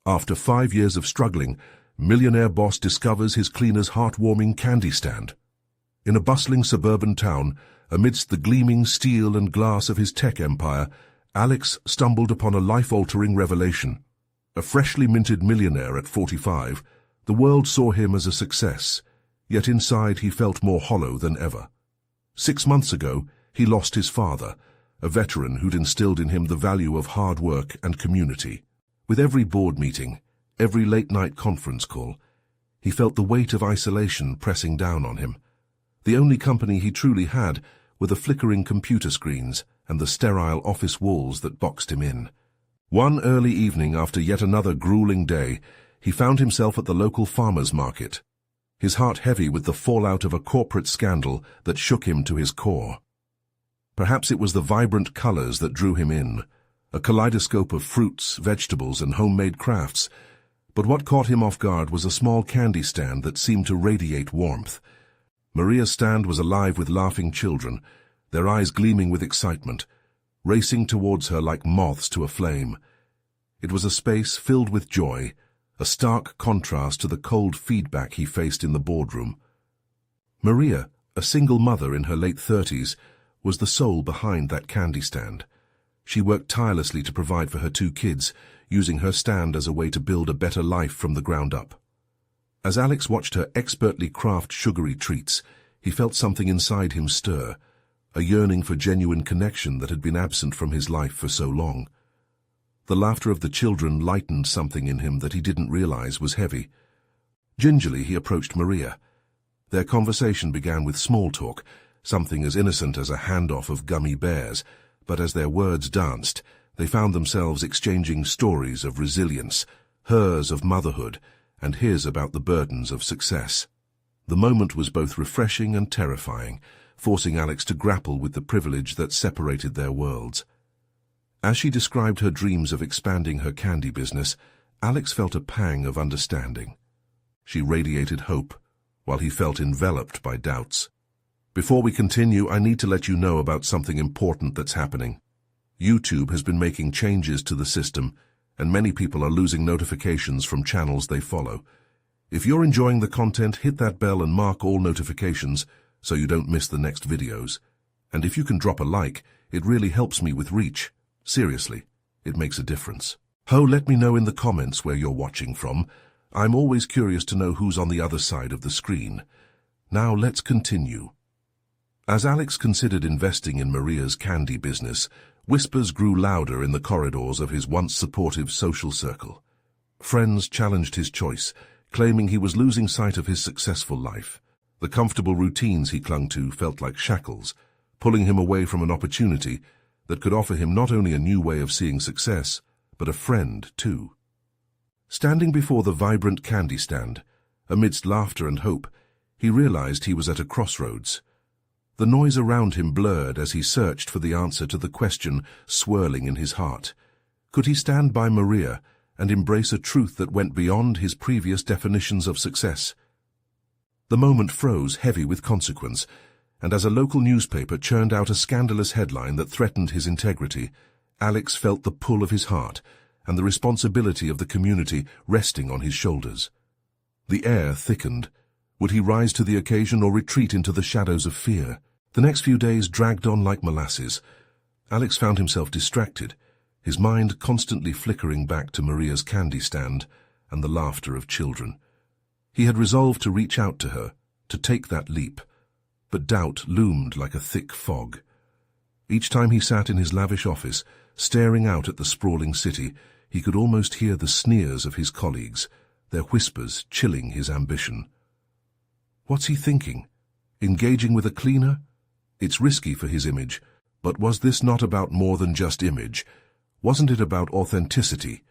After 5 years of struggling, millionaire boss discovers his cleaner's heartwarming candy stand. In a bustling suburban town, amidst the gleaming steel and glass of his tech empire, Alex stumbled upon a life-altering revelation. A freshly minted millionaire at 45, the world saw him as a success, yet inside he felt more hollow than ever. 6 months ago, he lost his father, a veteran who'd instilled in him the value of hard work and community. With every board meeting, every late-night conference call, he felt the weight of isolation pressing down on him. The only company he truly had were the flickering computer screens and the sterile office walls that boxed him in. One early evening after yet another grueling day, he found himself at the local farmer's market, his heart heavy with the fallout of a corporate scandal that shook him to his core. Perhaps it was the vibrant colors that drew him in, a kaleidoscope of fruits, vegetables, and homemade crafts. But what caught him off guard was a small candy stand that seemed to radiate warmth. Maria's stand was alive with laughing children, their eyes gleaming with excitement, racing towards her like moths to a flame. It was a space filled with joy, a stark contrast to the cold feedback he faced in the boardroom. Maria, a single mother in her late 30s, was the soul behind that candy stand. She worked tirelessly to provide for her 2 kids, using her stand as a way to build a better life from the ground up. As Alex watched her expertly craft sugary treats, he felt something inside him stir, a yearning for genuine connection that had been absent from his life for so long. The laughter of the children lightened something in him that he didn't realize was heavy. Gingerly he approached Maria. Their conversation began with small talk, something as innocent as a handoff of gummy bears, but as their words danced, they found themselves exchanging stories of resilience, hers of motherhood, and his about the burdens of success. The moment was both refreshing and terrifying, forcing Alex to grapple with the privilege that separated their worlds. As she described her dreams of expanding her candy business, Alex felt a pang of understanding. She radiated hope, while he felt enveloped by doubts. Before we continue, I need to let you know about something important that's happening. YouTube has been making changes to the system, and many people are losing notifications from channels they follow. If you're enjoying the content, hit that bell and mark all notifications so you don't miss the next videos. And if you can drop a like, it really helps me with reach. Seriously, it makes a difference. Let me know in the comments where you're watching from. I'm always curious to know who's on the other side of the screen. Now let's continue. As Alex considered investing in Maria's candy business, whispers grew louder in the corridors of his once supportive social circle. Friends challenged his choice, claiming he was losing sight of his successful life. The comfortable routines he clung to felt like shackles, pulling him away from an opportunity that could offer him not only a new way of seeing success, but a friend too. Standing before the vibrant candy stand, amidst laughter and hope, he realized he was at a crossroads. The noise around him blurred as he searched for the answer to the question swirling in his heart. Could he stand by Maria and embrace a truth that went beyond his previous definitions of success? The moment froze, heavy with consequence, and as a local newspaper churned out a scandalous headline that threatened his integrity, Alex felt the pull of his heart and the responsibility of the community resting on his shoulders. The air thickened. Would he rise to the occasion or retreat into the shadows of fear? The next few days dragged on like molasses. Alex found himself distracted, his mind constantly flickering back to Maria's candy stand and the laughter of children. He had resolved to reach out to her, to take that leap, but doubt loomed like a thick fog. Each time he sat in his lavish office, staring out at the sprawling city, he could almost hear the sneers of his colleagues, their whispers chilling his ambition. What's he thinking? Engaging with a cleaner? It's risky for his image, but was this not about more than just image? Wasn't it about authenticity?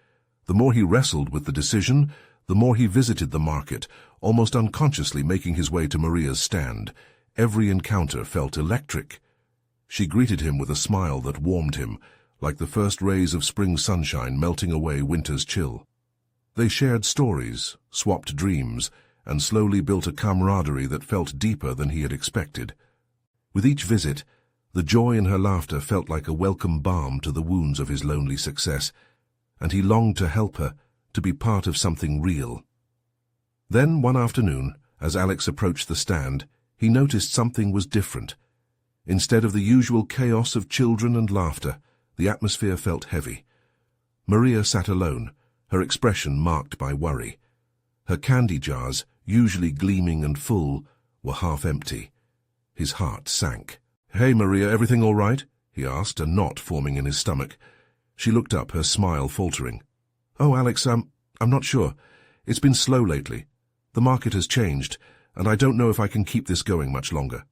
The more he wrestled with the decision, the more he visited the market, almost unconsciously making his way to Maria's stand. Every encounter felt electric. She greeted him with a smile that warmed him, like the first rays of spring sunshine melting away winter's chill. They shared stories, swapped dreams, and slowly built a camaraderie that felt deeper than he had expected. With each visit, the joy in her laughter felt like a welcome balm to the wounds of his lonely success, and he longed to help her, to be part of something real. Then, one afternoon, as Alex approached the stand, he noticed something was different. Instead of the usual chaos of children and laughter, the atmosphere felt heavy. Maria sat alone, her expression marked by worry. Her candy jars, usually gleaming and full, were half empty. His heart sank. "Hey, Maria, everything all right?" he asked, a knot forming in his stomach. She looked up, her smile faltering. "Oh, Alex, I'm not sure. It's been slow lately. The market has changed, and I don't know if I can keep this going much longer."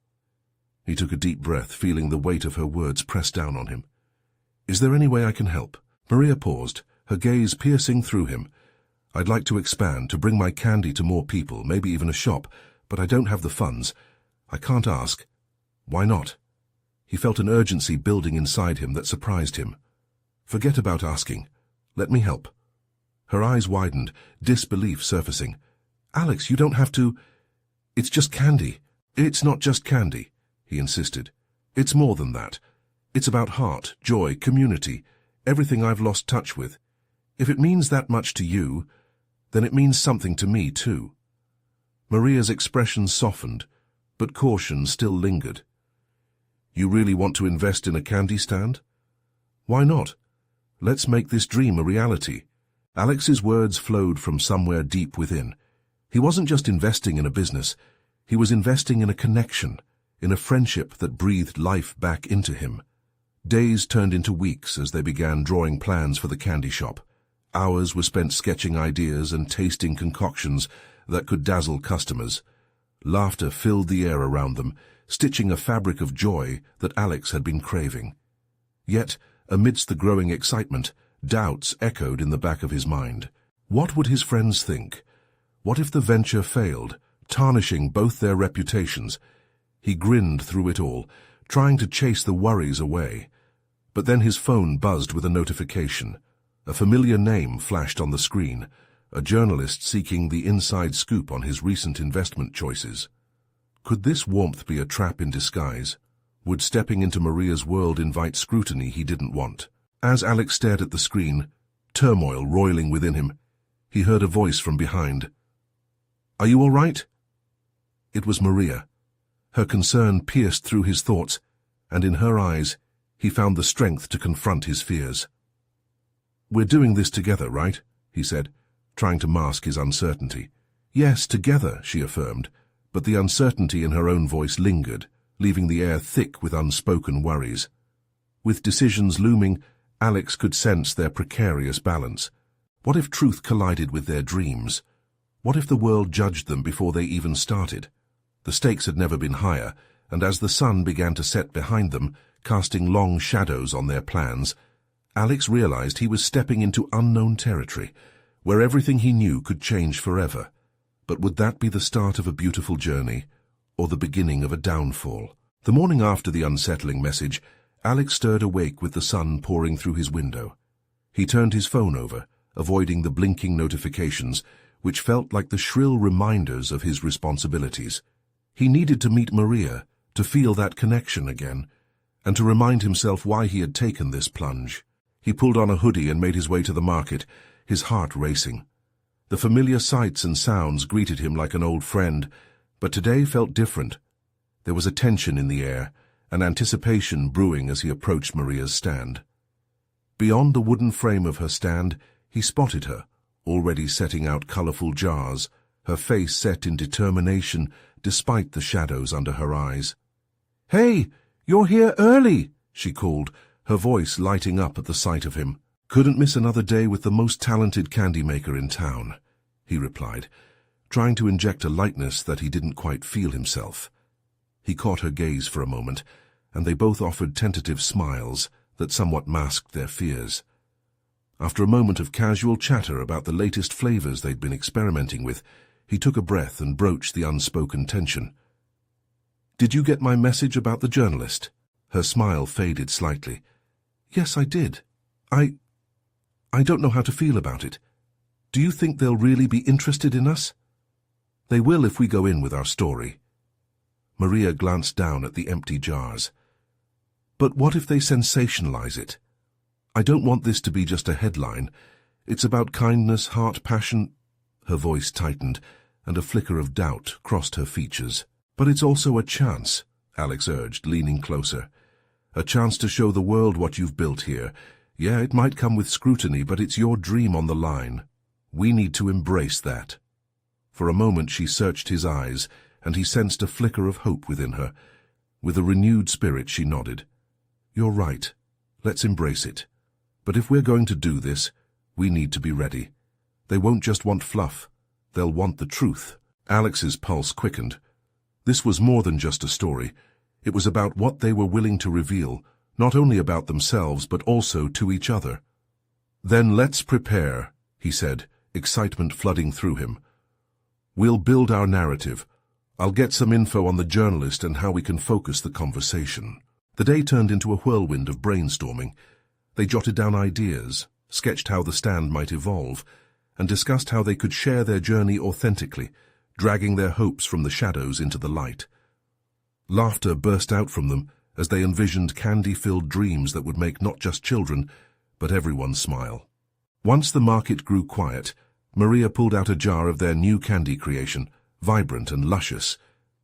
He took a deep breath, feeling the weight of her words press down on him. "Is there any way I can help?" Maria paused, her gaze piercing through him. "I'd like to expand, to bring my candy to more people, maybe even a shop, but I don't have the funds. I can't ask." "Why not?" He felt an urgency building inside him that surprised him. "Forget about asking. Let me help." Her eyes widened, disbelief surfacing. "Alex, you don't have to. It's just candy." "It's not just candy," he insisted. "It's more than that. It's about heart, joy, community, everything I've lost touch with. If it means that much to you, then it means something to me too." Maria's expression softened, but caution still lingered. "You really want to invest in a candy stand?" "Why not? Let's make this dream a reality." Alex's words flowed from somewhere deep within. He wasn't just investing in a business, he was investing in a connection, in a friendship that breathed life back into him. Days turned into weeks as they began drawing plans for the candy shop. Hours were spent sketching ideas and tasting concoctions that could dazzle customers. Laughter filled the air around them, stitching a fabric of joy that Alex had been craving. Yet, amidst the growing excitement, doubts echoed in the back of his mind. What would his friends think? What if the venture failed, tarnishing both their reputations? He grinned through it all, trying to chase the worries away. But then his phone buzzed with a notification. A familiar name flashed on the screen, a journalist seeking the inside scoop on his recent investment choices. Could this warmth be a trap in disguise? Would stepping into Maria's world invite scrutiny he didn't want? As Alex stared at the screen, turmoil roiling within him, he heard a voice from behind. "Are you all right?" It was Maria. Her concern pierced through his thoughts, and in her eyes he found the strength to confront his fears. "We're doing this together, right?" he said, trying to mask his uncertainty. "Yes, together," she affirmed, but the uncertainty in her own voice lingered, leaving the air thick with unspoken worries. With decisions looming, Alex could sense their precarious balance. What if truth collided with their dreams? What if the world judged them before they even started? The stakes had never been higher, and as the sun began to set behind them, casting long shadows on their plans, Alex realized he was stepping into unknown territory, where everything he knew could change forever. But would that be the start of a beautiful journey, or the beginning of a downfall? The morning after the unsettling message, Alex stirred awake with the sun pouring through his window. He turned his phone over, avoiding the blinking notifications, which felt like the shrill reminders of his responsibilities. He needed to meet Maria, to feel that connection again, and to remind himself why he had taken this plunge. He pulled on a hoodie and made his way to the market, his heart racing. The familiar sights and sounds greeted him like an old friend, but today felt different. There was a tension in the air, an anticipation brewing as he approached Maria's stand. Beyond the wooden frame of her stand, he spotted her, already setting out colorful jars, her face set in determination despite the shadows under her eyes. "Hey, you're here early," she called, her voice lighting up at the sight of him. "Couldn't miss another day with the most talented candy maker in town," he replied, trying to inject a lightness that he didn't quite feel himself. He caught her gaze for a moment, and they both offered tentative smiles that somewhat masked their fears. After a moment of casual chatter about the latest flavors they'd been experimenting with, he took a breath and broached the unspoken tension. "Did you get my message about the journalist?" Her smile faded slightly. "Yes, I did. I don't know how to feel about it. Do you think they'll really be interested in us?" "They will if we go in with our story." Maria glanced down at the empty jars. "But what if they sensationalize it? I don't want this to be just a headline. It's about kindness, heart, passion. Her voice tightened, and a flicker of doubt crossed her features. But it's also a chance, Alex urged, leaning closer. A chance to show the world what you've built here. Yeah, it might come with scrutiny, but it's your dream on the line. We need to embrace that. For a moment she searched his eyes, and he sensed a flicker of hope within her. With a renewed spirit she nodded. You're right. Let's embrace it. But if we're going to do this, we need to be ready. They won't just want fluff. They'll want the truth. Alex's pulse quickened. This was more than just a story. It was about what they were willing to reveal, not only about themselves but also to each other. Then let's prepare, he said, excitement flooding through him. We'll build our narrative. I'll get some info on the journalist and how we can focus the conversation. The day turned into a whirlwind of brainstorming. They jotted down ideas, sketched how the stand might evolve, and discussed how they could share their journey authentically, dragging their hopes from the shadows into the light. Laughter burst out from them as they envisioned candy-filled dreams that would make not just children, but everyone smile. Once the market grew quiet, Maria pulled out a jar of their new candy creation, vibrant and luscious.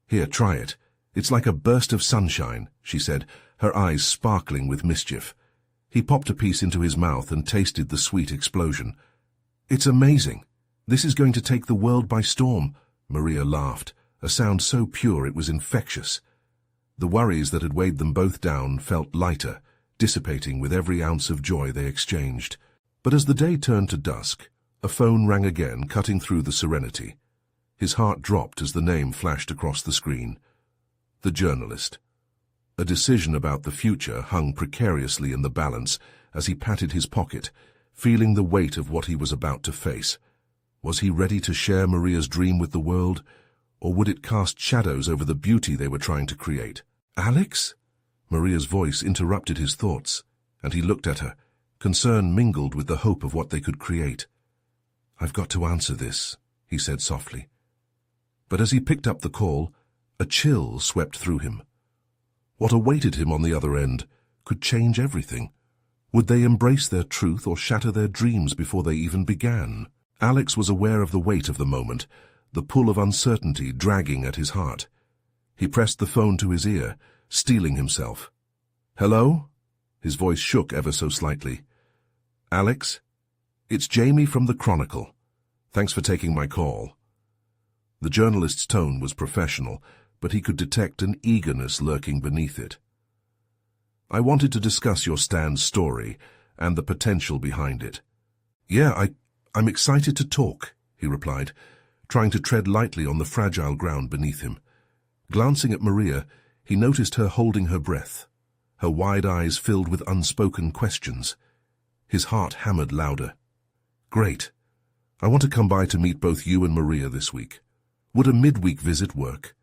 Here, try it. It's like a burst of sunshine, she said, her eyes sparkling with mischief. He popped a piece into his mouth and tasted the sweet explosion. It's amazing. This is going to take the world by storm, Maria laughed, a sound so pure it was infectious. The worries that had weighed them both down felt lighter, dissipating with every ounce of joy they exchanged. But as the day turned to dusk, a phone rang again, cutting through the serenity. His heart dropped as the name flashed across the screen. The journalist. A decision about the future hung precariously in the balance as he patted his pocket, feeling the weight of what he was about to face. Was he ready to share Maria's dream with the world, or would it cast shadows over the beauty they were trying to create? Alex? Maria's voice interrupted his thoughts, and he looked at her, concern mingled with the hope of what they could create. I've got to answer this, he said softly. But as he picked up the call, a chill swept through him. What awaited him on the other end could change everything. Would they embrace their truth or shatter their dreams before they even began? Alex was aware of the weight of the moment, the pull of uncertainty dragging at his heart. He pressed the phone to his ear, steeling himself. Hello? His voice shook ever so slightly. Alex? It's Jamie from the Chronicle. Thanks for taking my call. The journalist's tone was professional, but he could detect an eagerness lurking beneath it. I wanted to discuss your stand's story and the potential behind it. Yeah, I'm excited to talk, he replied, trying to tread lightly on the fragile ground beneath him. Glancing at Maria, he noticed her holding her breath, her wide eyes filled with unspoken questions. His heart hammered louder. Great. I want to come by to meet both you and Maria this week. Would a midweek visit work?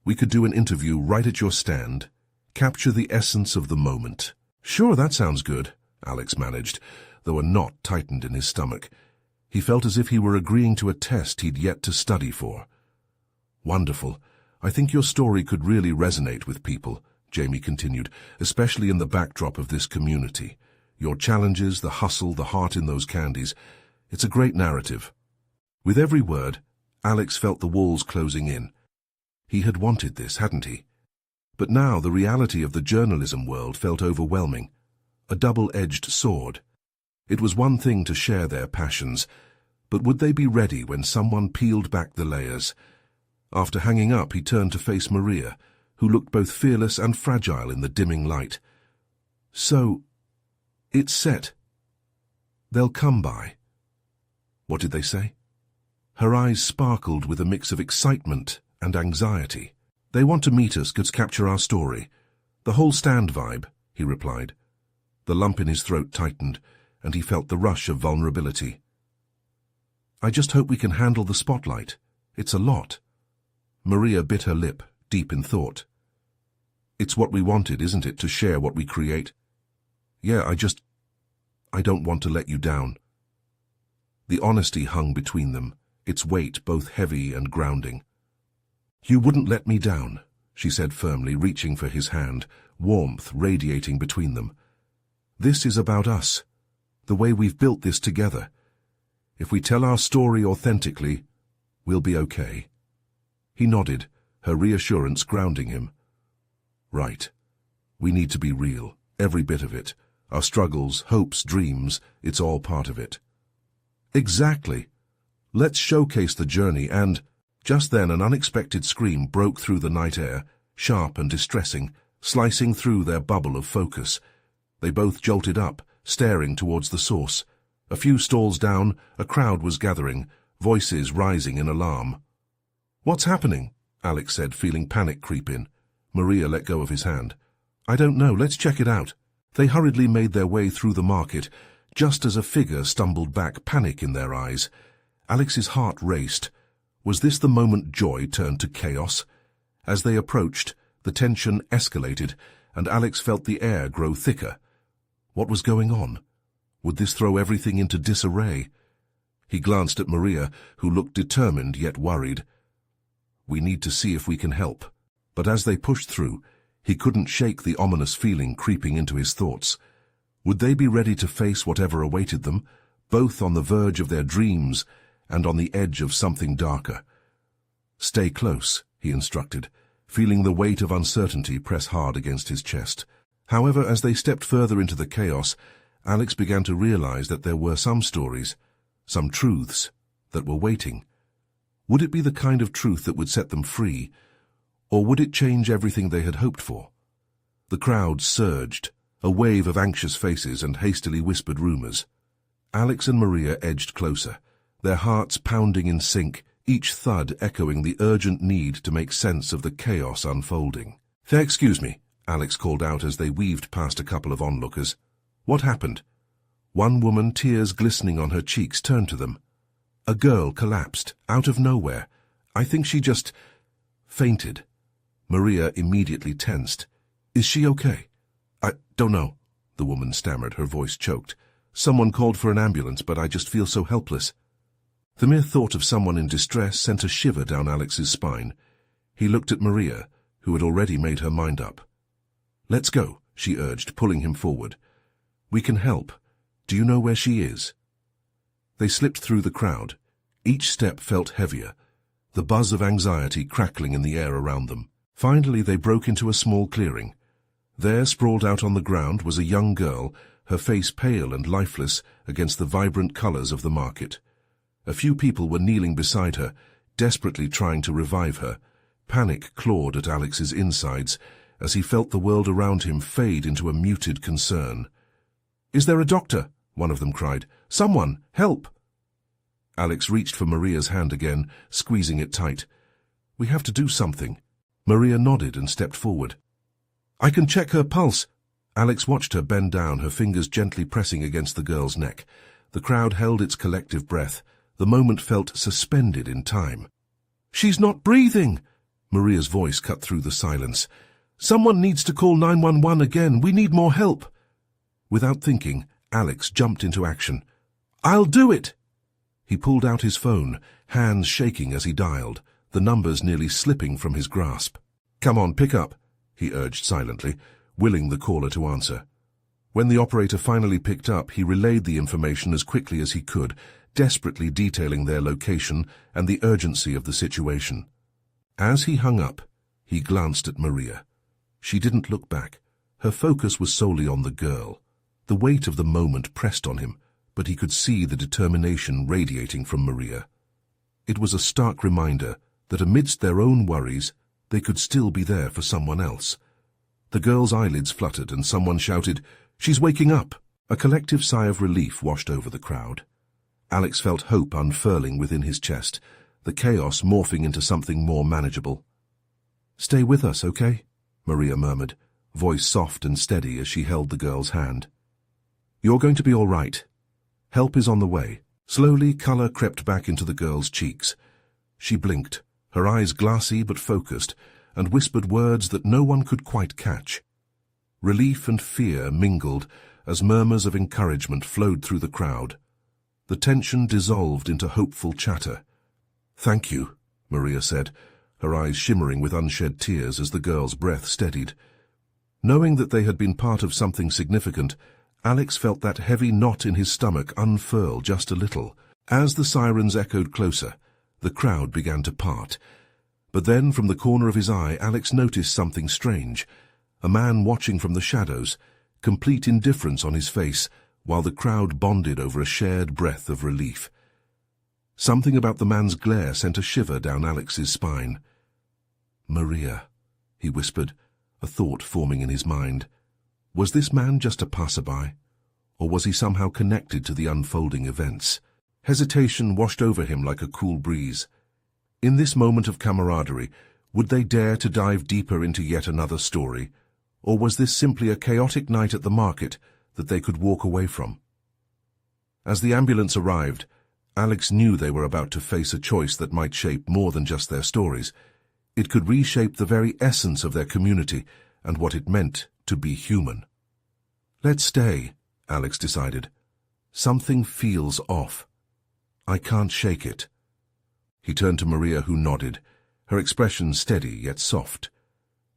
We could do an interview right at your stand, capture the essence of the moment. Sure, that sounds good, Alex managed, though a knot tightened in his stomach. He felt as if he were agreeing to a test he'd yet to study for. Wonderful. I think your story could really resonate with people, Jamie continued, especially in the backdrop of this community. Your challenges, the hustle, the heart in those candies. It's a great narrative. With every word, Alex felt the walls closing in. He had wanted this, hadn't he? But now the reality of the journalism world felt overwhelming, a double-edged sword. It was one thing to share their passions, but would they be ready when someone peeled back the layers? After hanging up, he turned to face Maria, who looked both fearless and fragile in the dimming light. So, it's set. They'll come by. What did they say? Her eyes sparkled with a mix of excitement and anxiety. They want to meet us, could capture our story. The whole stand vibe, he replied. The lump in his throat tightened, and he felt the rush of vulnerability. I just hope we can handle the spotlight. It's a lot. Maria bit her lip, deep in thought. It's what we wanted, isn't it, to share what we create? Yeah, I don't want to let you down. The honesty hung between them, its weight both heavy and grounding. You wouldn't let me down, she said firmly, reaching for his hand, warmth radiating between them. This is about us, the way we've built this together. If we tell our story authentically, we'll be okay. He nodded, her reassurance grounding him. Right. We need to be real, every bit of it. Our struggles, hopes, dreams, it's all part of it. Exactly. Let's showcase the journey and... Just then an unexpected scream broke through the night air, sharp and distressing, slicing through their bubble of focus. They both jolted up, staring towards the source. A few stalls down, a crowd was gathering, voices rising in alarm. "What's happening?" Alex said, feeling panic creep in. Maria let go of his hand. "I don't know, let's check it out." They hurriedly made their way through the market, just as a figure stumbled back, panic in their eyes. Alex's heart raced. Was this the moment joy turned to chaos? As they approached, the tension escalated, and Alex felt the air grow thicker. What was going on? Would this throw everything into disarray? He glanced at Maria, who looked determined yet worried. "We need to see if we can help." But as they pushed through, he couldn't shake the ominous feeling creeping into his thoughts. Would they be ready to face whatever awaited them, both on the verge of their dreams and on the edge of something darker? "Stay close," he instructed, feeling the weight of uncertainty press hard against his chest. However, as they stepped further into the chaos, Alex began to realize that there were some stories, some truths, that were waiting. Would it be the kind of truth that would set them free, or would it change everything they had hoped for? The crowd surged, a wave of anxious faces and hastily whispered rumors. Alex and Maria edged closer, their hearts pounding in sync, each thud echoing the urgent need to make sense of the chaos unfolding. "Excuse me," Alex called out as they weaved past a couple of onlookers. "What happened?" One woman, tears glistening on her cheeks, turned to them. A girl collapsed, out of nowhere. "I think she just fainted." Maria immediately tensed. "Is she okay?" "I don't know," the woman stammered, her voice choked. "Someone called for an ambulance, but I just feel so helpless." The mere thought of someone in distress sent a shiver down Alex's spine. He looked at Maria, who had already made her mind up. "Let's go," she urged, pulling him forward. "We can help. Do you know where she is?" They slipped through the crowd. Each step felt heavier, the buzz of anxiety crackling in the air around them. Finally, they broke into a small clearing. There, sprawled out on the ground, was a young girl, her face pale and lifeless against the vibrant colors of the market. A few people were kneeling beside her, desperately trying to revive her. Panic clawed at Alex's insides as he felt the world around him fade into a muted concern. "Is there a doctor?" one of them cried. "Someone, help!" Alex reached for Maria's hand again, squeezing it tight. "We have to do something." Maria nodded and stepped forward. "I can check her pulse." Alex watched her bend down, her fingers gently pressing against the girl's neck. The crowd held its collective breath. The moment felt suspended in time. "She's not breathing!" Maria's voice cut through the silence. "Someone needs to call 911 again. We need more help." Without thinking, Alex jumped into action. "I'll do it!" He pulled out his phone, hands shaking as he dialed, the numbers nearly slipping from his grasp. "Come on, pick up," he urged silently, willing the caller to answer. When the operator finally picked up, he relayed the information as quickly as he could, desperately detailing their location and the urgency of the situation. As he hung up, he glanced at Maria. She didn't look back. Her focus was solely on the girl. The weight of the moment pressed on him, but he could see the determination radiating from Maria. It was a stark reminder that amidst their own worries, they could still be there for someone else. The girl's eyelids fluttered and someone shouted, "She's waking up!" A collective sigh of relief washed over the crowd. Alex felt hope unfurling within his chest, the chaos morphing into something more manageable. "Stay with us, okay?" Maria murmured, voice soft and steady as she held the girl's hand. "You're going to be all right. Help is on the way." Slowly, color crept back into the girl's cheeks. She blinked, her eyes glassy but focused, and whispered words that no one could quite catch. Relief and fear mingled as murmurs of encouragement flowed through the crowd. The tension dissolved into hopeful chatter. "Thank you," Maria said, her eyes shimmering with unshed tears as the girl's breath steadied. Knowing that they had been part of something significant, Alex felt that heavy knot in his stomach unfurl just a little. As the sirens echoed closer, the crowd began to part. But then, from the corner of his eye, Alex noticed something strange. A man watching from the shadows, complete indifference on his face, while the crowd bonded over a shared breath of relief. Something about the man's glare sent a shiver down Alex's spine. "Maria," he whispered, a thought forming in his mind. Was this man just a passerby? Or was he somehow connected to the unfolding events? Hesitation washed over him like a cool breeze. In this moment of camaraderie, would they dare to dive deeper into yet another story? Or was this simply a chaotic night at the market that they could walk away from? As the ambulance arrived, Alex knew they were about to face a choice that might shape more than just their stories. It could reshape the very essence of their community and what it meant to be human. "Let's stay," Alex decided. "Something feels off. I can't shake it." He turned to Maria, who nodded, her expression steady yet soft.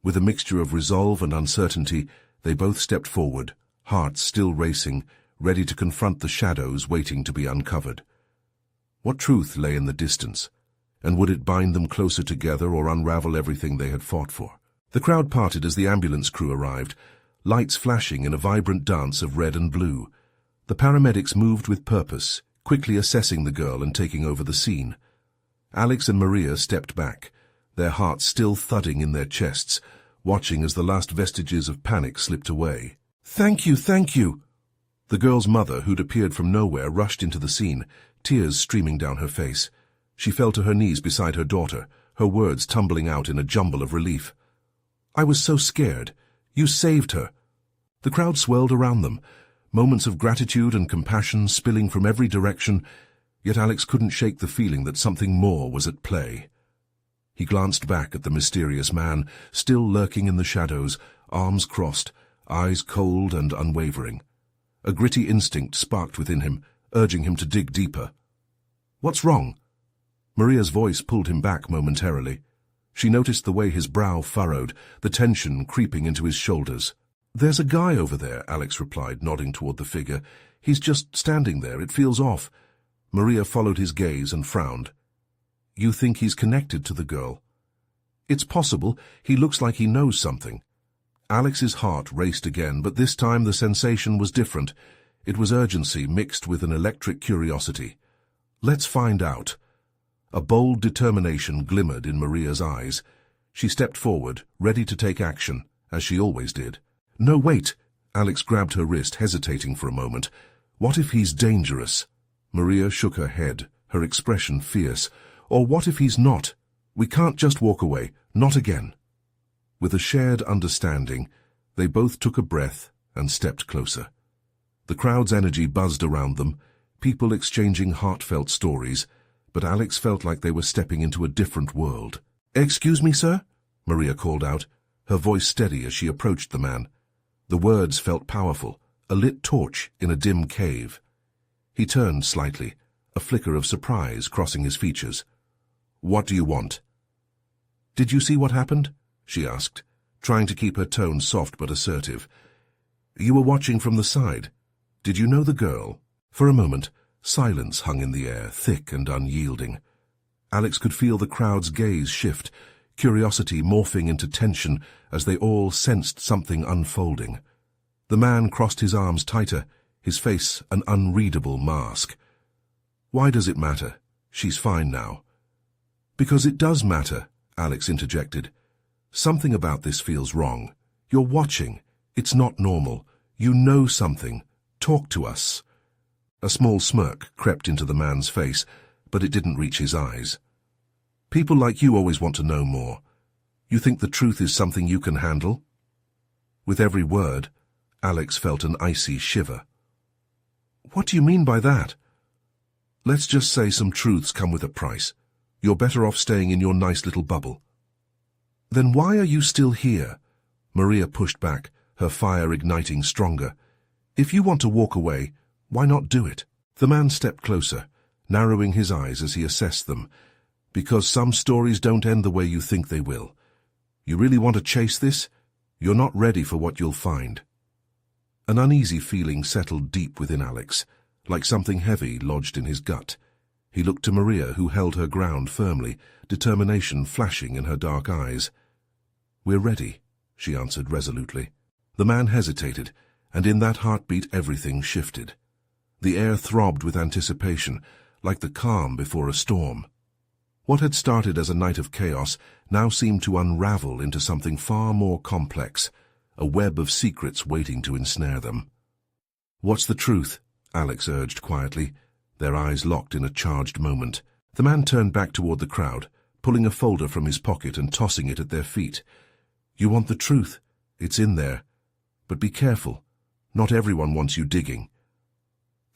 With a mixture of resolve and uncertainty, they both stepped forward, hearts still racing, ready to confront the shadows waiting to be uncovered. What truth lay in the distance, and would it bind them closer together or unravel everything they had fought for? The crowd parted as the ambulance crew arrived, lights flashing in a vibrant dance of red and blue. The paramedics moved with purpose, quickly assessing the girl and taking over the scene. Alex and Maria stepped back, their hearts still thudding in their chests, watching as the last vestiges of panic slipped away. "Thank you, thank you!" The girl's mother, who'd appeared from nowhere, rushed into the scene, tears streaming down her face. She fell to her knees beside her daughter, her words tumbling out in a jumble of relief. "I was so scared. You saved her." The crowd swelled around them, moments of gratitude and compassion spilling from every direction, yet Alex couldn't shake the feeling that something more was at play. He glanced back at the mysterious man, still lurking in the shadows, arms crossed, eyes cold and unwavering. A gritty instinct sparked within him, urging him to dig deeper. "What's wrong?" Maria's voice pulled him back momentarily. She noticed the way his brow furrowed, the tension creeping into his shoulders. "There's a guy over there," Alex replied, nodding toward the figure. "He's just standing there. It feels off." Maria followed his gaze and frowned. "You think he's connected to the girl?" "It's possible. He looks like he knows something." Alex's heart raced again, but this time the sensation was different. It was urgency mixed with an electric curiosity. "Let's find out." A bold determination glimmered in Maria's eyes. She stepped forward, ready to take action, as she always did. "No, wait!" Alex grabbed her wrist, hesitating for a moment. "What if he's dangerous?" Maria shook her head, her expression fierce. "Or what if he's not? We can't just walk away, not again." With a shared understanding, they both took a breath and stepped closer. The crowd's energy buzzed around them, people exchanging heartfelt stories, but Alex felt like they were stepping into a different world. "Excuse me, sir?" Maria called out, her voice steady as she approached the man. The words felt powerful, a lit torch in a dim cave. He turned slightly, a flicker of surprise crossing his features. "What do you want?" "Did you see what happened?" she asked, trying to keep her tone soft but assertive. "You were watching from the side. Did you know the girl?" For a moment, silence hung in the air, thick and unyielding. Alex could feel the crowd's gaze shift, curiosity morphing into tension as they all sensed something unfolding. The man crossed his arms tighter, his face an unreadable mask. "Why does it matter? She's fine now." "Because it does matter," Alex interjected. "Something about this feels wrong. You're watching. It's not normal. You know something. Talk to us." A small smirk crept into the man's face, but it didn't reach his eyes. "People like you always want to know more. You think the truth is something you can handle?" With every word, Alex felt an icy shiver. "What do you mean by that?" "Let's just say some truths come with a price. You're better off staying in your nice little bubble." "Then why are you still here?" Maria pushed back, her fire igniting stronger. "If you want to walk away, why not do it?" The man stepped closer, narrowing his eyes as he assessed them. "Because some stories don't end the way you think they will. You really want to chase this? You're not ready for what you'll find." An uneasy feeling settled deep within Alex, like something heavy lodged in his gut. He looked to Maria, who held her ground firmly, determination flashing in her dark eyes. "We're ready," she answered resolutely. The man hesitated, and in that heartbeat everything shifted. The air throbbed with anticipation, like the calm before a storm. What had started as a night of chaos now seemed to unravel into something far more complex, a web of secrets waiting to ensnare them. "What's the truth?" Alex urged quietly, their eyes locked in a charged moment. The man turned back toward the crowd, pulling a folder from his pocket and tossing it at their feet. "You want the truth? It's in there. But be careful. Not everyone wants you digging."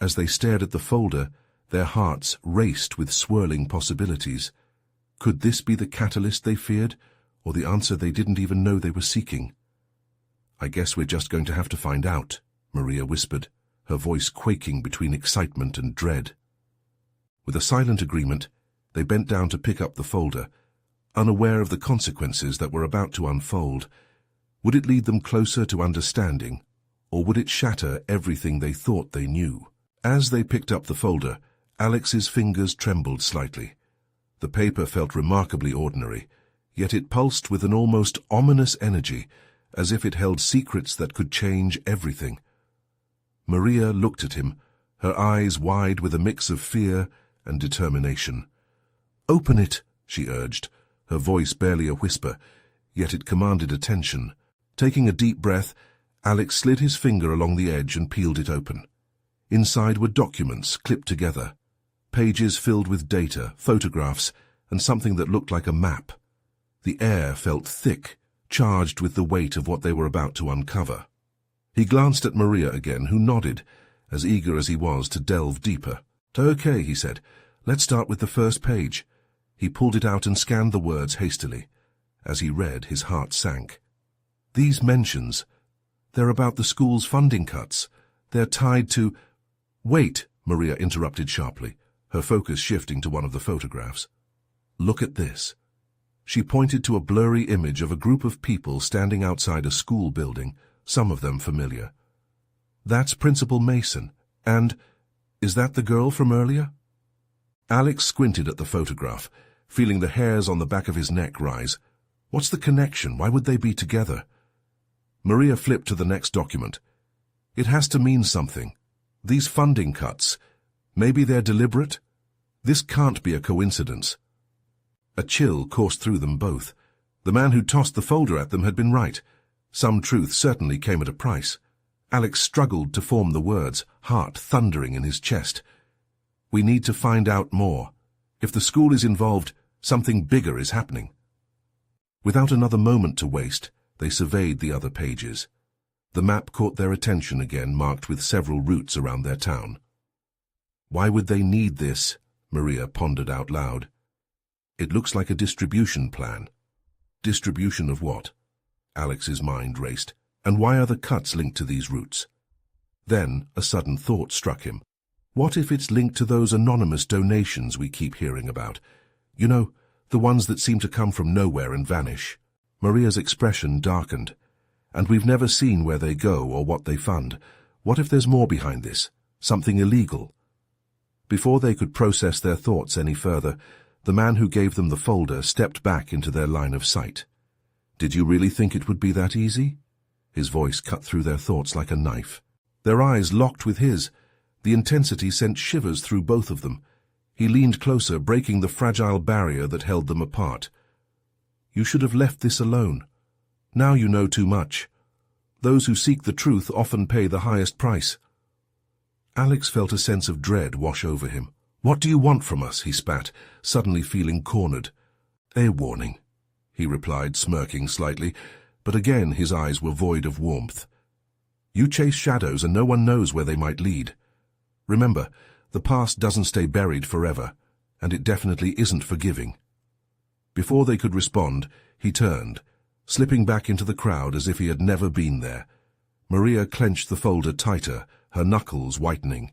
As they stared at the folder, their hearts raced with swirling possibilities. Could this be the catalyst they feared, or the answer they didn't even know they were seeking? "I guess we're just going to have to find out," Maria whispered, her voice quaking between excitement and dread. With a silent agreement, they bent down to pick up the folder, unaware of the consequences that were about to unfold. Would it lead them closer to understanding, or would it shatter everything they thought they knew? As they picked up the folder, Alex's fingers trembled slightly. The paper felt remarkably ordinary, yet it pulsed with an almost ominous energy, as if it held secrets that could change everything. Maria looked at him, her eyes wide with a mix of fear and determination. "Open it," she urged, her voice barely a whisper, yet it commanded attention. Taking a deep breath, Alex slid his finger along the edge and peeled it open. Inside were documents clipped together, pages filled with data, photographs, and something that looked like a map. The air felt thick, charged with the weight of what they were about to uncover. He glanced at Maria again, who nodded, as eager as he was to delve deeper. "Okay," he said. "Let's start with the first page." He pulled it out and scanned the words hastily. As he read, his heart sank. "These mentions, they're about the school's funding cuts. They're tied to—" "Wait," Maria interrupted sharply, her focus shifting to one of the photographs. "Look at this." She pointed to a blurry image of a group of people standing outside a school building, some of them familiar. "That's Principal Mason, and is that the girl from earlier?" Alex squinted at the photograph, feeling the hairs on the back of his neck rise. What's the connection? Why would they be together? Maria flipped to the next document. It has to mean something. These funding cuts, maybe they're deliberate? This can't be a coincidence. A chill coursed through them both. The man who tossed the folder at them had been right. Some truth certainly came at a price. Alex struggled to form the words, heart thundering in his chest. We need to find out more. If the school is involved, something bigger is happening. Without another moment to waste, they surveyed the other pages. The map caught their attention again, marked with several routes around their town. Why would they need this? Maria pondered out loud. It looks like a distribution plan. Distribution of what? Alex's mind raced. And why are the cuts linked to these routes? Then a sudden thought struck him. What if it's linked to those anonymous donations we keep hearing about? You know, the ones that seem to come from nowhere and vanish. Maria's expression darkened. And we've never seen where they go or what they fund. What if there's more behind this? Something illegal? Before they could process their thoughts any further, the man who gave them the folder stepped back into their line of sight. Did you really think it would be that easy? His voice cut through their thoughts like a knife. Their eyes locked with his. The intensity sent shivers through both of them. He leaned closer, breaking the fragile barrier that held them apart. You should have left this alone. Now you know too much. Those who seek the truth often pay the highest price. Alex felt a sense of dread wash over him. What do you want from us? He spat, suddenly feeling cornered. A warning, he replied, smirking slightly, but again his eyes were void of warmth. You chase shadows and no one knows where they might lead. Remember, the past doesn't stay buried forever, and it definitely isn't forgiving. Before they could respond, he turned, slipping back into the crowd as if he had never been there. Maria clenched the folder tighter, her knuckles whitening.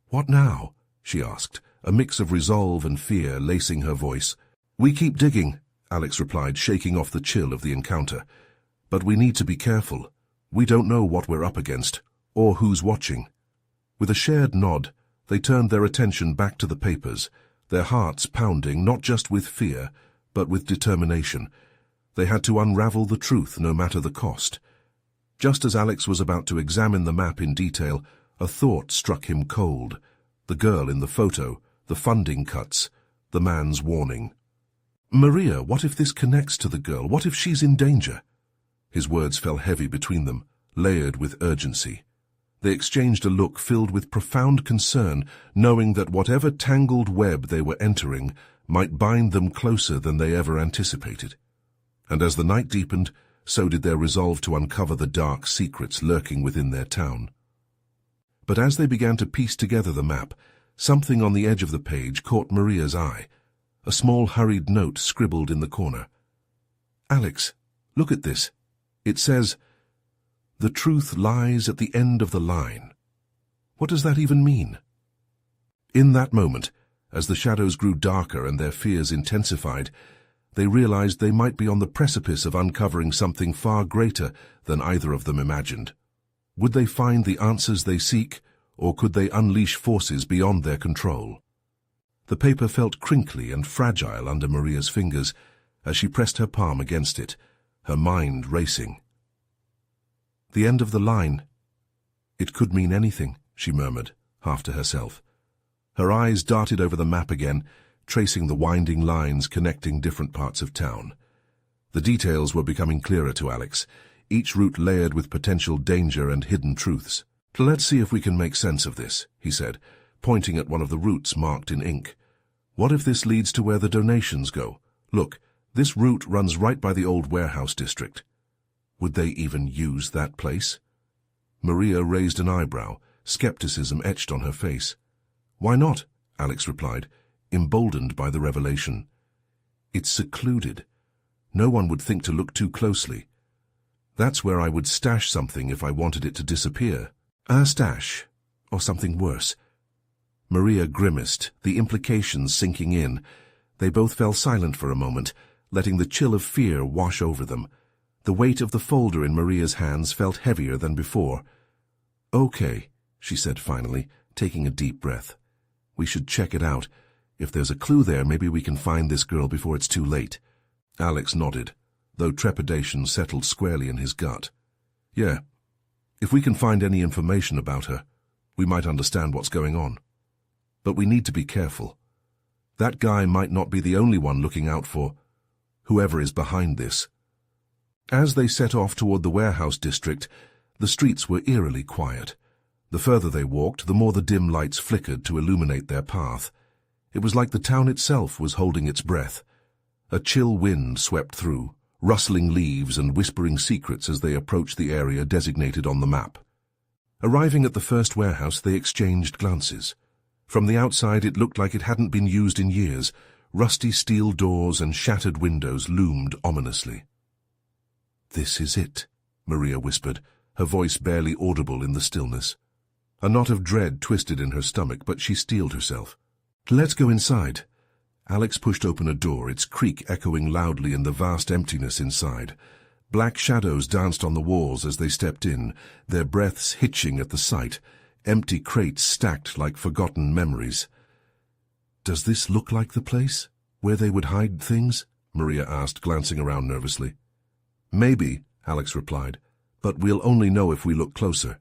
What now? She asked, a mix of resolve and fear lacing her voice. We keep digging, Alex replied, shaking off the chill of the encounter. But we need to be careful. We don't know what we're up against, or who's watching. With a shared nod, they turned their attention back to the papers, their hearts pounding not just with fear, but with determination. They had to unravel the truth no matter the cost. Just as Alex was about to examine the map in detail, a thought struck him cold. The girl in the photo, the funding cuts, the man's warning. Maria, what if this connects to the girl? What if she's in danger? His words fell heavy between them, layered with urgency. They exchanged a look filled with profound concern, knowing that whatever tangled web they were entering might bind them closer than they ever anticipated. And as the night deepened, so did their resolve to uncover the dark secrets lurking within their town. But as they began to piece together the map, something on the edge of the page caught Maria's eye, a small hurried note scribbled in the corner. "Alex, look at this. It says, 'The truth lies at the end of the line.' What does that even mean?" In that moment, as the shadows grew darker and their fears intensified, they realized they might be on the precipice of uncovering something far greater than either of them imagined. Would they find the answers they seek, or could they unleash forces beyond their control? The paper felt crinkly and fragile under Maria's fingers as she pressed her palm against it, her mind racing. The end of the line. It could mean anything, she murmured, half to herself. Her eyes darted over the map again, tracing the winding lines connecting different parts of town. The details were becoming clearer to Alex, each route layered with potential danger and hidden truths. "Let's see if we can make sense of this," he said, pointing at one of the routes marked in ink. "What if this leads to where the donations go? Look, this route runs right by the old warehouse district. Would they even use that place?" Maria raised an eyebrow, skepticism etched on her face. "Why not?" Alex replied, emboldened by the revelation. "It's secluded. No one would think to look too closely. That's where I would stash something if I wanted it to disappear. A stash, or something worse." Maria grimaced, the implications sinking in. They both fell silent for a moment, letting the chill of fear wash over them. The weight of the folder in Maria's hands felt heavier than before. "Okay," she said finally, taking a deep breath. "We should check it out. If there's a clue there, maybe we can find this girl before it's too late." Alex nodded, though trepidation settled squarely in his gut. "Yeah, if we can find any information about her, we might understand what's going on. But we need to be careful. That guy might not be the only one looking out for whoever is behind this." As they set off toward the warehouse district, the streets were eerily quiet. The further they walked, the more the dim lights flickered to illuminate their path. It was like the town itself was holding its breath. A chill wind swept through, rustling leaves and whispering secrets as they approached the area designated on the map. Arriving at the first warehouse, they exchanged glances. From the outside, it looked like it hadn't been used in years. Rusty steel doors and shattered windows loomed ominously. "This is it," Maria whispered, her voice barely audible in the stillness. A knot of dread twisted in her stomach, but she steeled herself. "Let's go inside." Alex pushed open a door, its creak echoing loudly in the vast emptiness inside. Black shadows danced on the walls as they stepped in, their breaths hitching at the sight, empty crates stacked like forgotten memories. "Does this look like the place? Where they would hide things?" Maria asked, glancing around nervously. "Maybe," Alex replied, "but we'll only know if we look closer."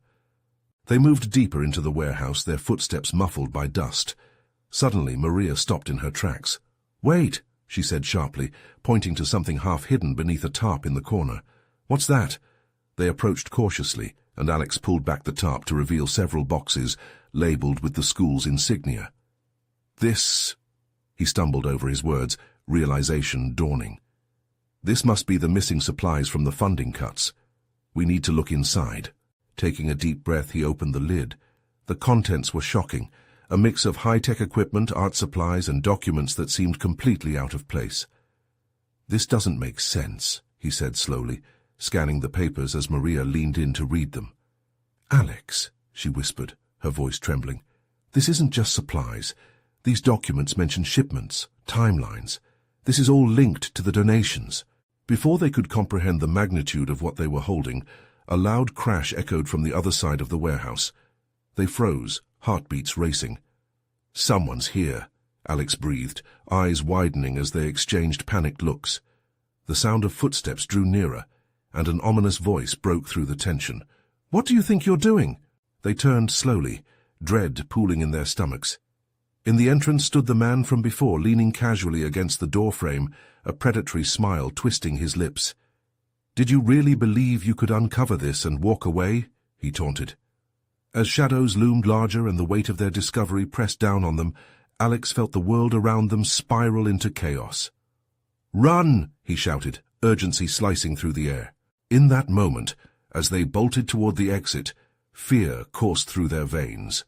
They moved deeper into the warehouse, their footsteps muffled by dust. Suddenly, Maria stopped in her tracks. "Wait," she said sharply, pointing to something half-hidden beneath a tarp in the corner. "What's that?" They approached cautiously, and Alex pulled back the tarp to reveal several boxes labeled with the school's insignia. "This—" He stumbled over his words, realization dawning. "This must be the missing supplies from the funding cuts. We need to look inside." Taking a deep breath, he opened the lid. The contents were shocking, a mix of high-tech equipment, art supplies, and documents that seemed completely out of place. "This doesn't make sense," he said slowly, scanning the papers as Maria leaned in to read them. "Alex," she whispered, her voice trembling, "this isn't just supplies. These documents mention shipments, timelines. This is all linked to the donations." Before they could comprehend the magnitude of what they were holding, a loud crash echoed from the other side of the warehouse. They froze, heartbeats racing. "Someone's here," Alex breathed, eyes widening as they exchanged panicked looks. The sound of footsteps drew nearer, and an ominous voice broke through the tension. "What do you think you're doing?" They turned slowly, dread pooling in their stomachs. In the entrance stood the man from before, leaning casually against the doorframe, a predatory smile twisting his lips. "Did you really believe you could uncover this and walk away?" he taunted. As shadows loomed larger and the weight of their discovery pressed down on them, Alex felt the world around them spiral into chaos. "Run!" he shouted, urgency slicing through the air. In that moment, as they bolted toward the exit, fear coursed through their veins.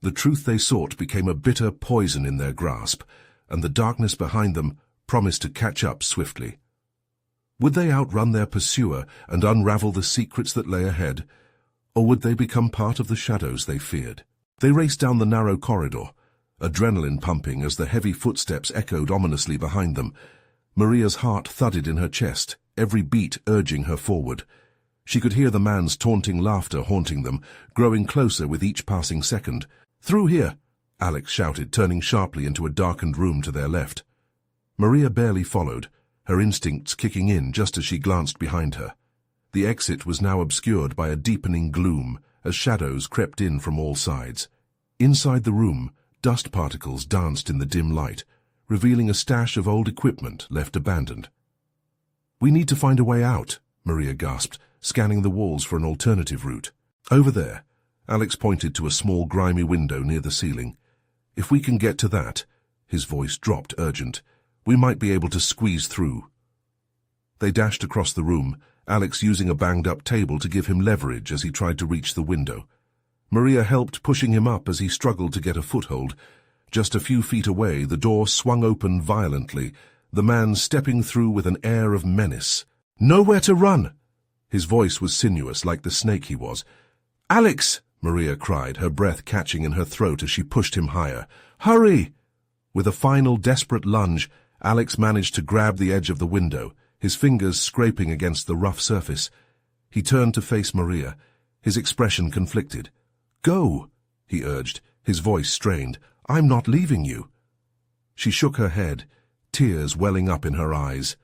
The truth they sought became a bitter poison in their grasp, and the darkness behind them promised to catch up swiftly. Would they outrun their pursuer and unravel the secrets that lay ahead, or would they become part of the shadows they feared? They raced down the narrow corridor, adrenaline pumping as the heavy footsteps echoed ominously behind them. Maria's heart thudded in her chest, every beat urging her forward. She could hear the man's taunting laughter haunting them, growing closer with each passing second. "Through here!" Alex shouted, turning sharply into a darkened room to their left. Maria barely followed, her instincts kicking in just as she glanced behind her. The exit was now obscured by a deepening gloom as shadows crept in from all sides. Inside the room, dust particles danced in the dim light, revealing a stash of old equipment left abandoned. "We need to find a way out," Maria gasped, scanning the walls for an alternative route. "Over there," Alex pointed to a small grimy window near the ceiling. "If we can get to that," his voice dropped urgent, "we might be able to squeeze through." They dashed across the room, Alex using a banged-up table to give him leverage as he tried to reach the window. Maria helped, pushing him up as he struggled to get a foothold. Just a few feet away, the door swung open violently, the man stepping through with an air of menace. "Nowhere to run!" His voice was sinuous, like the snake he was. "Alex!" Maria cried, her breath catching in her throat as she pushed him higher. "Hurry!" With a final desperate lunge, Alex managed to grab the edge of the window, his fingers scraping against the rough surface. He turned to face Maria, his expression conflicted. "Go," he urged, his voice strained. "I'm not leaving you." She shook her head, tears welling up in her eyes.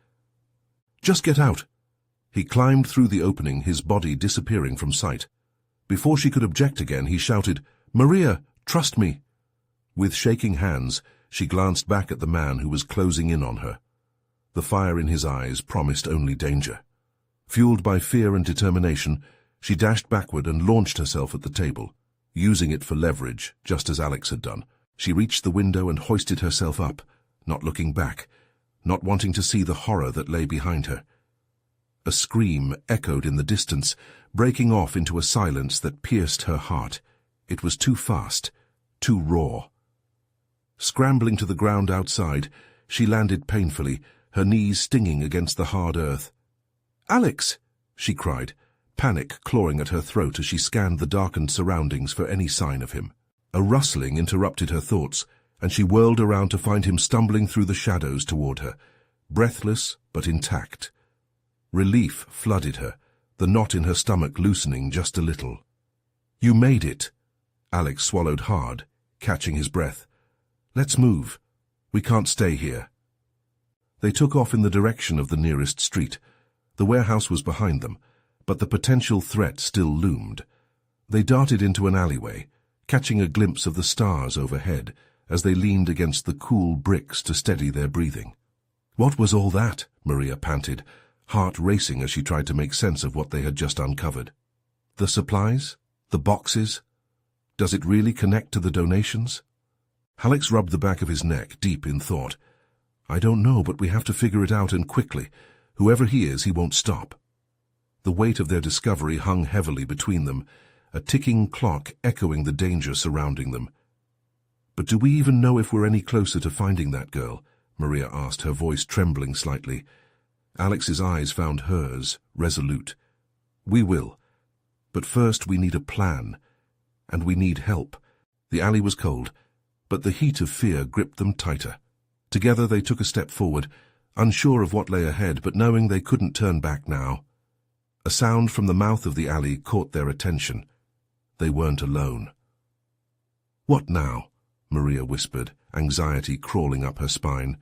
"Just get out." He climbed through the opening, his body disappearing from sight. Before she could object again, he shouted, "Maria, trust me." With shaking hands, she glanced back at the man who was closing in on her. The fire in his eyes promised only danger. Fueled by fear and determination, she dashed backward and launched herself at the table, using it for leverage, just as Alex had done. She reached the window and hoisted herself up, not looking back, not wanting to see the horror that lay behind her. A scream echoed in the distance, breaking off into a silence that pierced her heart. It was too fast, too raw. Scrambling to the ground outside, she landed painfully, her knees stinging against the hard earth. "Alex!" she cried, panic clawing at her throat as she scanned the darkened surroundings for any sign of him. A rustling interrupted her thoughts, and she whirled around to find him stumbling through the shadows toward her, breathless but intact. Relief flooded her, the knot in her stomach loosening just a little. "You made it." Alex swallowed hard, catching his breath. "Let's move. We can't stay here." They took off in the direction of the nearest street. The warehouse was behind them, but the potential threat still loomed. They darted into an alleyway, catching a glimpse of the stars overhead as they leaned against the cool bricks to steady their breathing. "What was all that?" Maria panted, heart racing as she tried to make sense of what they had just uncovered. "The supplies? The boxes? Does it really connect to the donations?" Alex rubbed the back of his neck, deep in thought. "I don't know, but we have to figure it out, and quickly. Whoever he is, he won't stop." The weight of their discovery hung heavily between them, a ticking clock echoing the danger surrounding them. "But do we even know if we're any closer to finding that girl?" Maria asked, her voice trembling slightly. Alex's eyes found hers, resolute. "We will. But first we need a plan. And we need help." The alley was cold, but the heat of fear gripped them tighter. Together they took a step forward, unsure of what lay ahead, but knowing they couldn't turn back now. A sound from the mouth of the alley caught their attention. They weren't alone. "What now?" Maria whispered, anxiety crawling up her spine.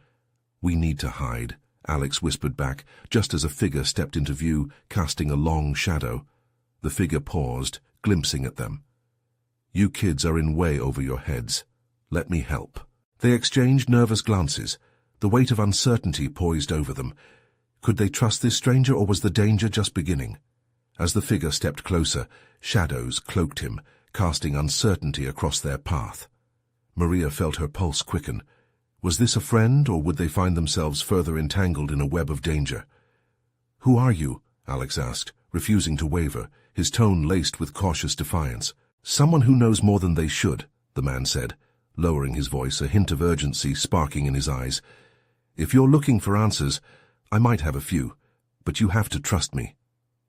"We need to hide," Alex whispered back, just as a figure stepped into view, casting a long shadow. The figure paused, glimpsing at them. "You kids are in way over your heads. Let me help." They exchanged nervous glances, the weight of uncertainty poised over them. Could they trust this stranger, or was the danger just beginning? As the figure stepped closer, shadows cloaked him, casting uncertainty across their path. Maria felt her pulse quicken. Was this a friend, or would they find themselves further entangled in a web of danger? "Who are you?" Alex asked, refusing to waver, his tone laced with cautious defiance. "Someone who knows more than they should," the man said, lowering his voice, a hint of urgency sparking in his eyes. "If you're looking for answers, I might have a few, but you have to trust me."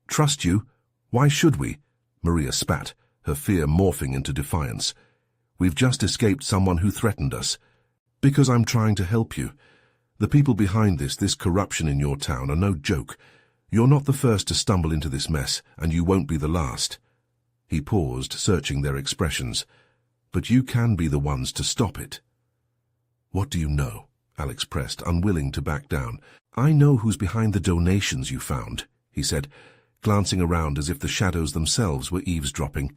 "Trust you? Why should we?" Maria spat, her fear morphing into defiance. "We've just escaped someone who threatened us." "Because I'm trying to help you. The people behind this corruption in your town are no joke. You're not the first to stumble into this mess, and you won't be the last." He paused, searching their expressions. "But you can be the ones to stop it." "What do you know?" Alex pressed, unwilling to back down. "I know who's behind the donations you found," he said, glancing around as if the shadows themselves were eavesdropping.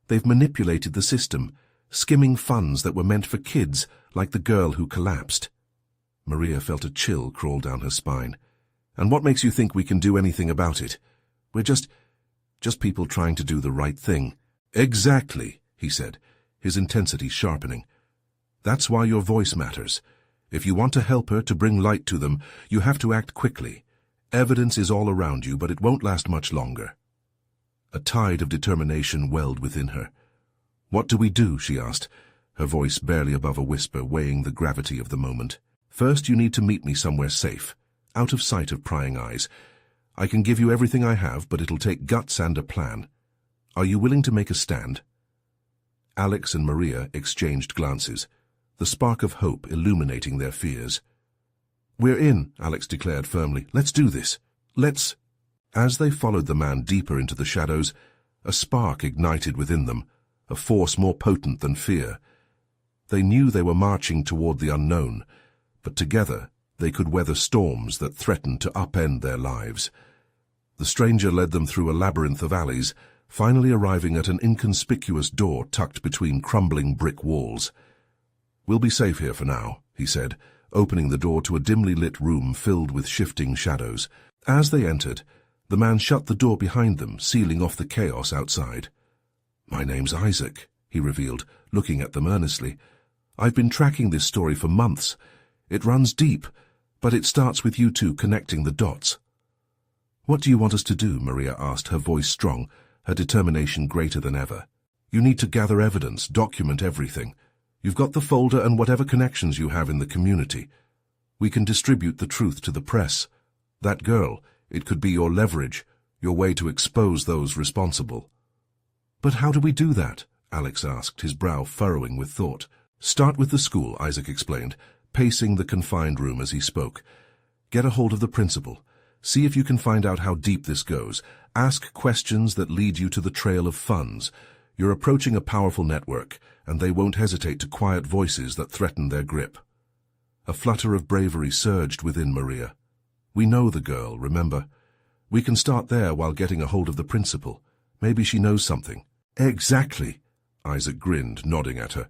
"They've manipulated the system, skimming funds that were meant for kids, like the girl who collapsed." Maria felt a chill crawl down her spine. "And what makes you think we can do anything about it? We're just people trying to do the right thing." "Exactly," he said, his intensity sharpening. "That's why your voice matters. If you want to help her, to bring light to them, you have to act quickly. Evidence is all around you, but it won't last much longer." A tide of determination welled within her. "What do we do?" she asked, her voice barely above a whisper, weighing the gravity of the moment. "First, you need to meet me somewhere safe, out of sight of prying eyes. I can give you everything I have, but it'll take guts and a plan. Are you willing to make a stand?" Alex and Maria exchanged glances, the spark of hope illuminating their fears. "We're in," Alex declared firmly. "Let's do this. Let's—" As they followed the man deeper into the shadows, a spark ignited within them, a force more potent than fear. They knew they were marching toward the unknown, but together they could weather storms that threatened to upend their lives. The stranger led them through a labyrinth of alleys, finally arriving at an inconspicuous door tucked between crumbling brick walls. "We'll be safe here for now," he said, opening the door to a dimly lit room filled with shifting shadows. As they entered, the man shut the door behind them, sealing off the chaos outside. "My name's Isaac," he revealed, looking at them earnestly. "I've been tracking this story for months. It runs deep, but it starts with you two connecting the dots." "What do you want us to do?" Maria asked, her voice strong, her determination greater than ever. "You need to gather evidence, document everything. You've got the folder and whatever connections you have in the community. We can distribute the truth to the press. That girl, it could be your leverage, your way to expose those responsible." "But how do we do that?" Alex asked, his brow furrowing with thought. "Start with the school," Isaac explained, pacing the confined room as he spoke. "Get a hold of the principal. See if you can find out how deep this goes. Ask questions that lead you to the trail of funds. You're approaching a powerful network, and they won't hesitate to quiet voices that threaten their grip." A flutter of bravery surged within Maria. "We know the girl, remember? We can start there while getting a hold of the principal. Maybe she knows something." "Exactly," Isaac grinned, nodding at her.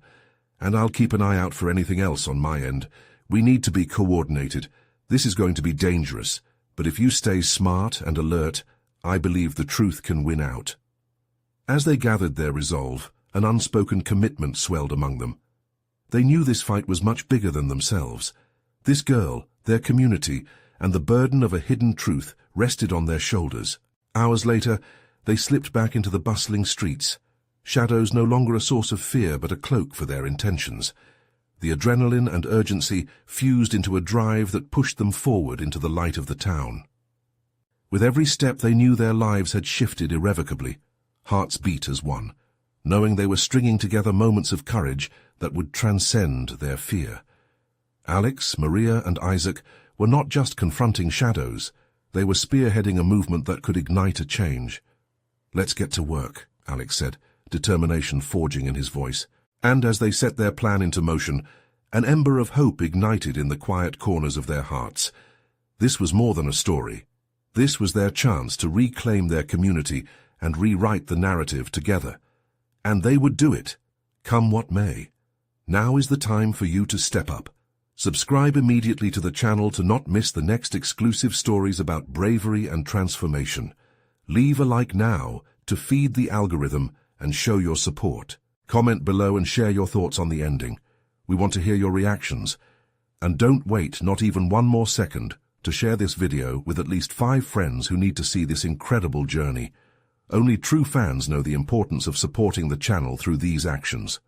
"And I'll keep an eye out for anything else on my end. We need to be coordinated. This is going to be dangerous, but if you stay smart and alert, I believe the truth can win out." As they gathered their resolve, an unspoken commitment swelled among them. They knew this fight was much bigger than themselves. This girl, their community, and the burden of a hidden truth rested on their shoulders. Hours later, they slipped back into the bustling streets, shadows no longer a source of fear but a cloak for their intentions. The adrenaline and urgency fused into a drive that pushed them forward into the light of the town. With every step they knew their lives had shifted irrevocably, hearts beat as one, knowing they were stringing together moments of courage that would transcend their fear. Alex, Maria, and Isaac were not just confronting shadows, they were spearheading a movement that could ignite a change. "Let's get to work," Alex said, determination forging in his voice. And as they set their plan into motion, An ember of hope ignited in the quiet corners of their hearts. This was more than a story. This was their chance to reclaim their community and rewrite the narrative together. And they would do it, come what may. Now is the time for you to step up. Subscribe immediately to the channel to not miss the next exclusive stories about bravery and transformation. Leave a like now to feed the algorithm and show your support. Comment below and share your thoughts on the ending. We want to hear your reactions. And don't wait not even one more second to share this video with at least 5 friends who need to see this incredible journey. Only true fans know the importance of supporting the channel through these actions.